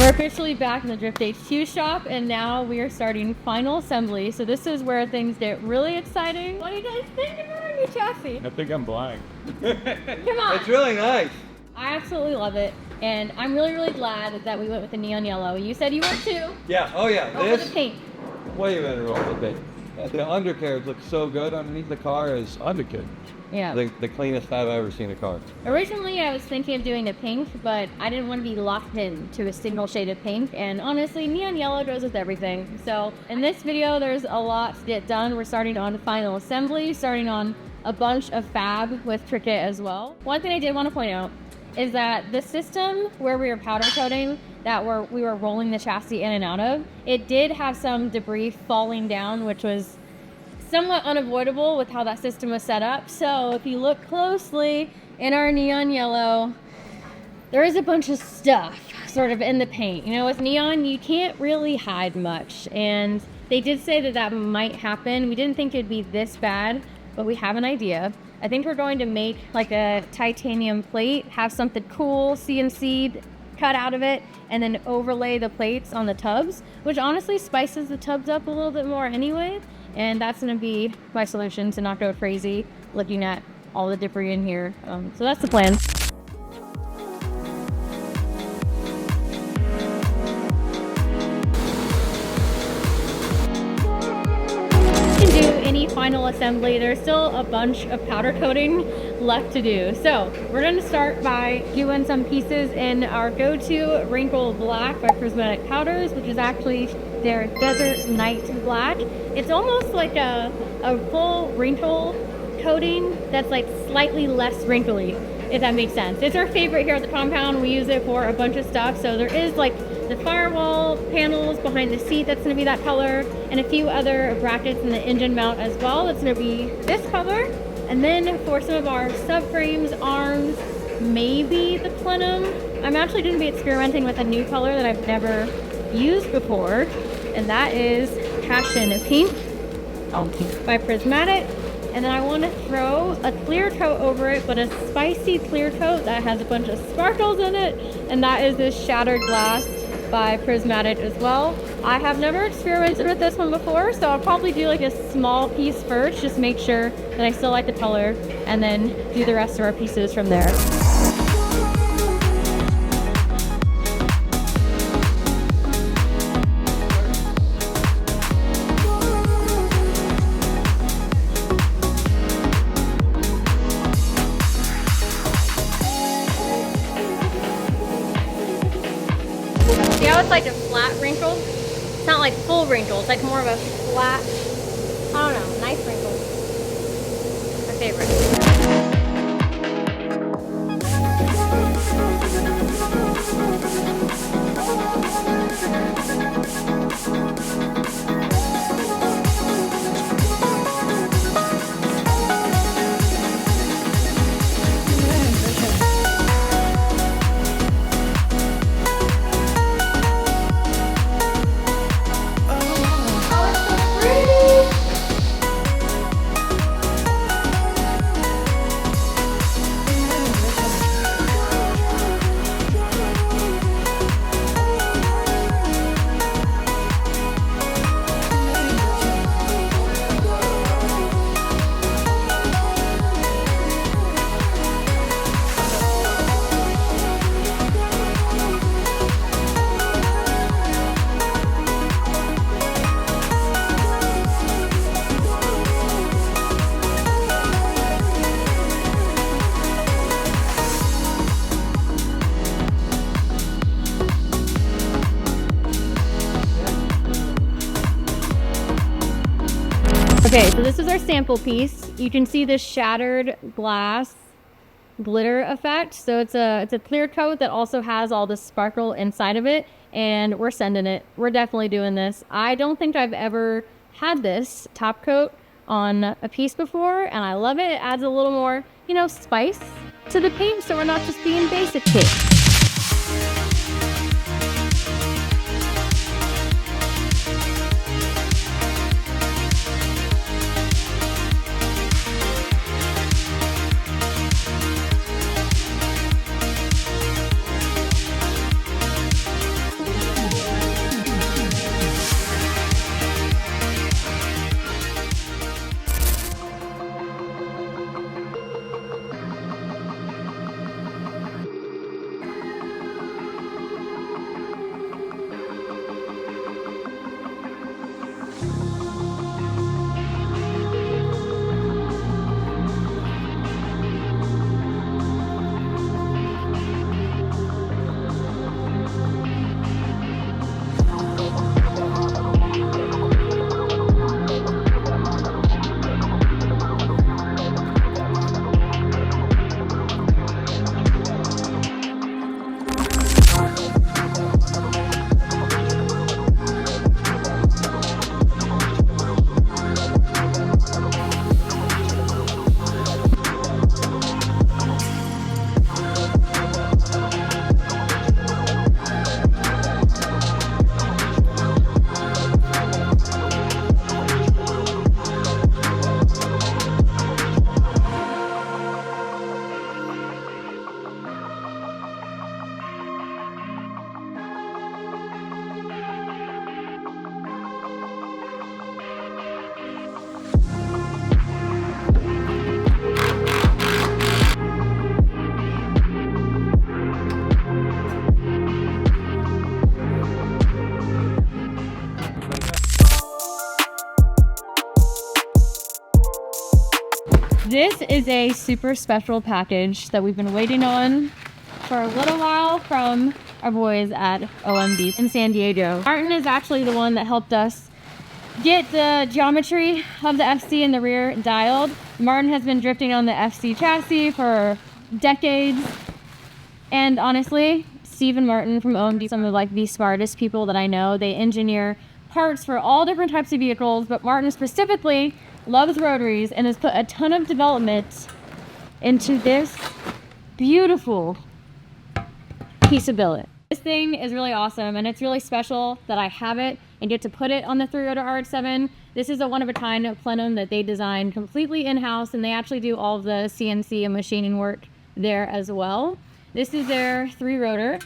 We're officially back in the Drift HQ shop, and now we are starting final assembly. So this is where things get really exciting. What do you guys think of our new chassis? I think I'm blind. Come on. It's really nice. I absolutely love it, and I'm really glad that we went with the neon yellow. You said you were too. Yeah, oh yeah. Over the pink. Way better over the pink. The undercarriage looks so good underneath the car is Underkid. Yeah. the cleanest I've ever seen a car. Originally, I was thinking of doing the pink, but I didn't want to be locked in to a single shade of pink. And honestly, neon yellow goes with everything. So in this video, there's a lot to get done. We're starting on final assembly, starting on a bunch of fab with Cricut as well. One thing I did want to point out is that the system where we were powder coating, that we were rolling the chassis in and out of, it did have some debris falling down, which was somewhat unavoidable with how that system was set up. So if you look closely in our neon yellow, there is a bunch of stuff sort of in the paint. You know, with neon, you can't really hide much. And they did say that that might happen. We didn't think it'd be this bad, but we have an idea. I think we're going to make like a titanium plate, have something cool, CNC'd, cut out of it, and then overlay the plates on the tubs, which honestly spices the tubs up a little bit more anyway. And that's going to be my solution to not go crazy looking at all the debris in here. So that's the plan. Any final assembly, there's still a bunch of powder coating left to do. So we're going to start by doing some pieces in our go-to wrinkle black by Prismatic Powders, which is actually their Desert Night Black. It's almost like a full wrinkle coating that's like slightly less wrinkly, if that makes sense. It's our favorite here at the compound. We use it for a bunch of stuff. So there is like the firewall panels behind the seat, that's going to be that color, and a few other brackets in the engine mount as well. It's going to be this color. And then for some of our subframes, arms, maybe the plenum. I'm actually going to be experimenting with a new color that I've never used before, and that is Passion Pink by Prismatic. And then I want to throw a clear coat over it, but a spicy clear coat that has a bunch of sparkles in it, and that is this Shattered Glass by Prismatic as well. I have never experimented with this one before, so I'll probably do like a small piece first, just make sure that I still like the color, and then do the rest of our pieces from there. See how it's like a flat wrinkle? It's not like full wrinkle, it's like more of a flat, I don't know, nice wrinkle. My favorite. Okay, so this is our sample piece. You can see this shattered glass glitter effect. So it's a clear coat that also has all the sparkle inside of it, and we're sending it. We're definitely doing this. I don't think I've ever had this top coat on a piece before, and I love it. It adds a little more, you know, spice to the paint, so we're not just being basic paint. This is a super special package that we've been waiting on for a little while from our boys at OMD in San Diego. Martin is actually the one that helped us get the geometry of the FC in the rear dialed. Martin has been drifting on the FC chassis for decades. And honestly, Steve and Martin from OMD, some of like the smartest people that I know. They engineer parts for all different types of vehicles, but Martin specifically loves rotaries and has put a ton of development into this beautiful piece of billet. This thing is really awesome, and it's really special that I have it and get to put it on the 3-rotor RX-7. This is a one-of-a-kind plenum that they designed completely in-house, and they actually do all of the CNC and machining work there as well. This is their 3-rotor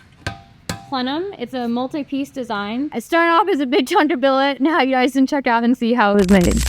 plenum. It's a multi-piece design. It started off as a big chunk of billet. Now you guys can check out and see how it was made.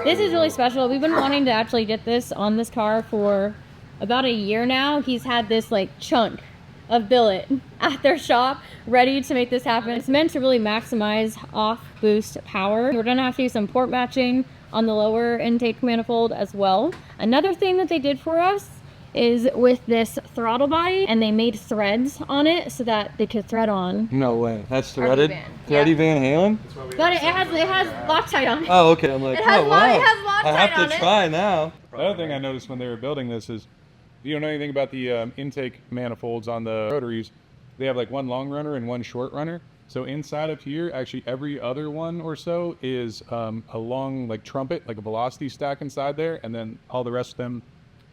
This is really special. We've been wanting to actually get this on this car for about a year now. He's had this like chunk of billet at their shop ready to make this happen. It's meant to really maximize off boost power. We're gonna have to do some port matching on the lower intake manifold as well. Another thing that they did for us is with this throttle body, and they made threads on it so that they could thread on. No way. That's threaded? Thready Van Halen? But it has Loctite on it. Oh, okay. I'm like, oh, wow. It has Loctite I have on to it. try now. The other thing I noticed when they were building this is, if you don't know anything about the intake manifolds on the rotaries, they have like one long runner and one short runner. So inside of here, actually every other one or so is a long like trumpet, like a velocity stack inside there, and then all the rest of them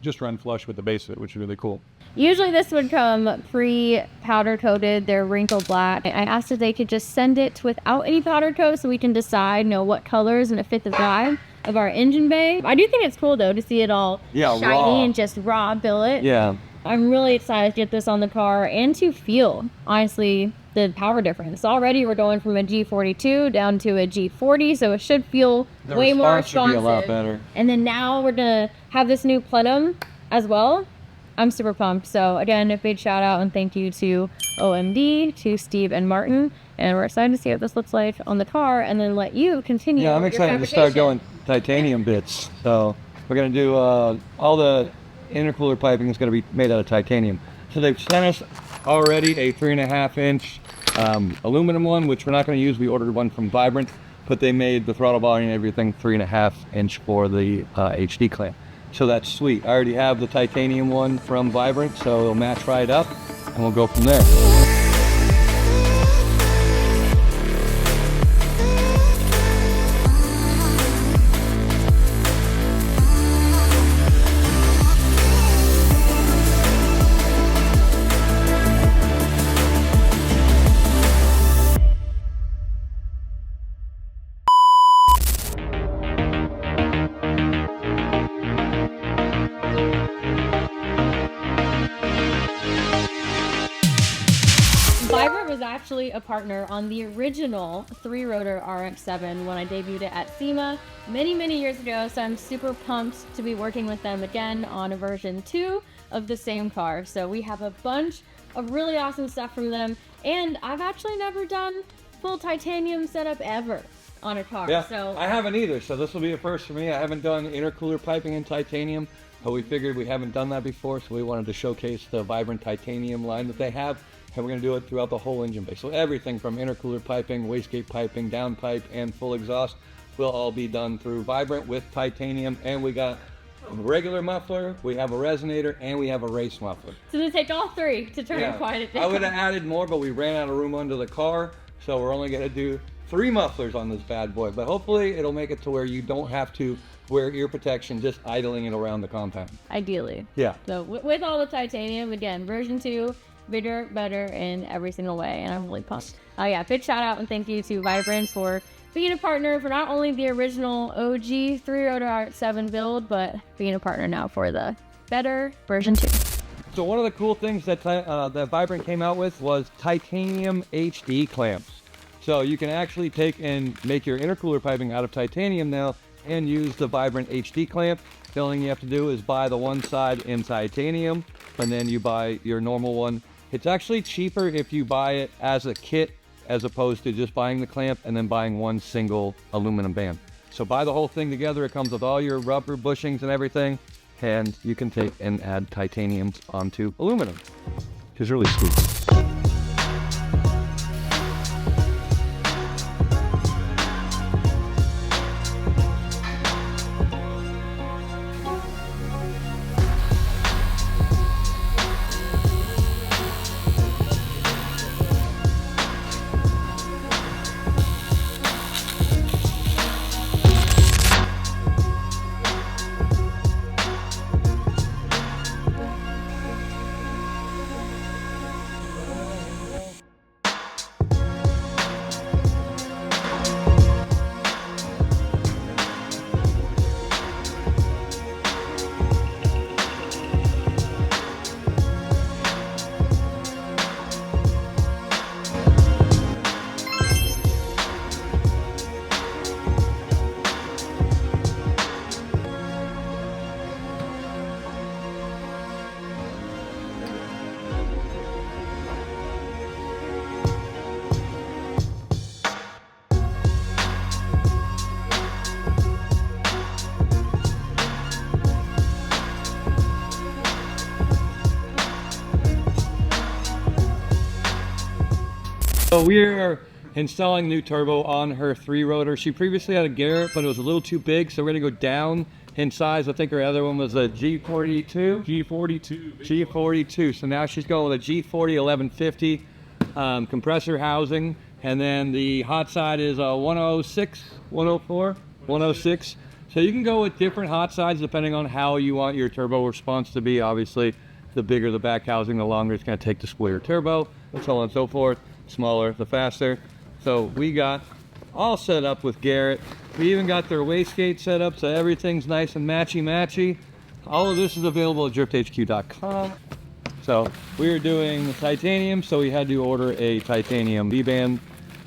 just run flush with the base of it, which is really cool. Usually this would come pre-powder coated. They're wrinkled black. I asked if they could just send it without any powder coat so we can decide, what colors and fit the vibe of our engine bay. I do think it's cool though to see it all shiny raw. and just raw billet. Yeah. I'm really excited to get this on the car and to feel, honestly, the power difference. Already we're going from a G42 down to a G40, so it should feel way more responsive. Should be a lot better. And then now we're gonna have this new plenum as well. I'm super pumped. So again, a big shout out and thank you to OMD, to Steve and Martin, and we're excited to see what this looks like on the car, and then let you continue. Yeah, I'm excited to start going titanium bits. So we're gonna do all the intercooler piping is going to be made out of titanium. So they've sent us already a 3.5-inch aluminum one, which we're not going to use. We ordered one from Vibrant, but they made the throttle body and everything 3.5-inch for the HD clamp. So that's sweet. I already have the titanium one from Vibrant, so it'll match right up, and we'll go from there. Vibrant was actually a partner on the original 3-rotor RX-7 when I debuted it at SEMA many years ago, so I'm super pumped to be working with them again on a version 2 of the same car. So we have a bunch of really awesome stuff from them, and I've actually never done full titanium setup ever on a car. Yeah, so I haven't either, so this will be a first for me. I haven't done intercooler piping in titanium, but we figured we haven't done that before, so we wanted to showcase the Vibrant titanium line that they have. And we're going to do it throughout the whole engine bay. So everything from intercooler piping, wastegate piping, downpipe, and full exhaust will all be done through Vibrant with titanium. And we got a regular muffler, we have a resonator, and we have a race muffler. So it takes all three to try and quiet it down. I would have added more, but we ran out of room under the car, so we're only gonna do 3 mufflers on this bad boy. But hopefully it'll make it to where you don't have to wear ear protection just idling it around the compound. Ideally. Yeah. So with all the titanium, again, version 2, bigger, better in every single way, and I'm really pumped. Oh yeah, big shout out and thank you to Vibrant for being a partner for not only the original OG 3-rotor RX-7 build, but being a partner now for the better version 2. So one of the cool things that that Vibrant came out with was titanium HD clamps. So you can actually take and make your intercooler piping out of titanium now and use the Vibrant HD clamp. The only thing you have to do is buy the one side in titanium, and then you buy your normal one. It's actually cheaper if you buy it as a kit as opposed to just buying the clamp and then buying one single aluminum band. So buy the whole thing together. It comes with all your rubber bushings and everything, and you can take and add titanium onto aluminum, which is really sweet. So we're installing new turbo on her 3-rotor. She previously had a Garrett, but it was a little too big, so we're gonna go down in size. I think her other one was a G42. G42. So now she's going with a G40 1150 compressor housing, and then the hot side is a 106, 104, 106. So you can go with different hot sides depending on how you want your turbo response to be. Obviously, the bigger the back housing, the longer it's gonna take to spool your turbo, and so on and so forth. Smaller, the faster. So we got all set up with Garrett. We even got their wastegate set up, so everything's nice and matchy. All of this is available at drifthq.com. So we were doing titanium, so we had to order a titanium V-band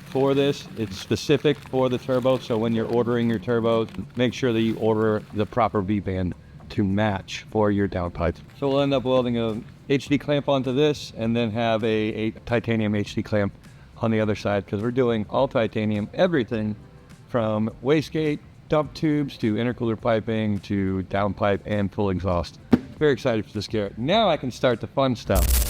for this. It's specific for the turbo, so when you're ordering your turbos, make sure that you order the proper V-band to match for your downpipes. So we'll end up welding a HD clamp onto this and then have a titanium HD clamp on the other side, because we're doing all titanium, everything from wastegate, dump tubes, to intercooler piping, to downpipe and full exhaust. Very excited for this Garrett. Now I can start the fun stuff.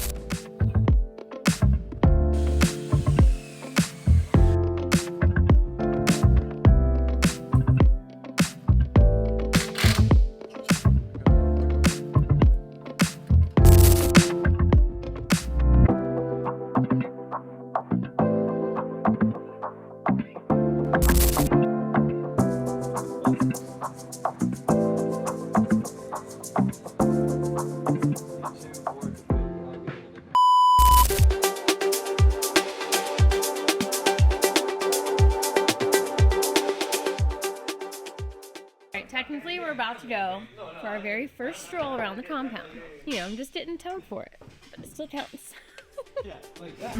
Technically, we're about to go for our very first stroll around the compound. You know, I'm just getting towed for it, but it still counts. Yeah, like that.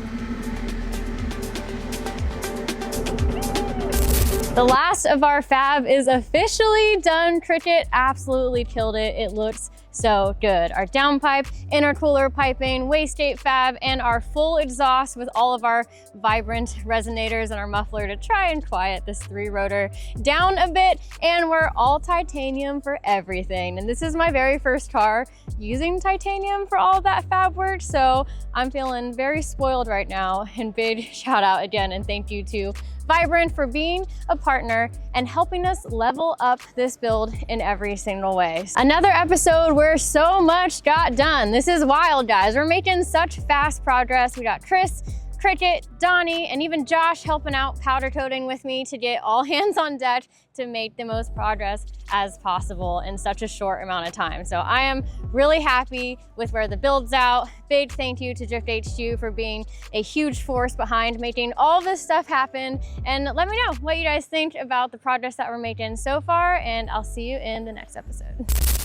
The last of our fab is officially done. Cricket absolutely killed it. It looks so good. Our downpipe, intercooler piping, wastegate fab, and our full exhaust with all of our Vibrant resonators and our muffler to try and quiet this 3-rotor down a bit. And we're all titanium for everything. And this is my very first car using titanium for all of that fab work. So I'm feeling very spoiled right now. And big shout out again and thank you to Vibrant for being a partner and helping us level up this build in every single way. Another episode where so much got done. This is wild, guys. We're making such fast progress. We got Chris, Cricket, Donnie, and even Josh helping out powder coating with me to get all hands on deck to make the most progress as possible in such a short amount of time. So I am really happy with where the build's out. Big thank you to Drift HQ for being a huge force behind making all this stuff happen. And let me know what you guys think about the progress that we're making so far, and I'll see you in the next episode.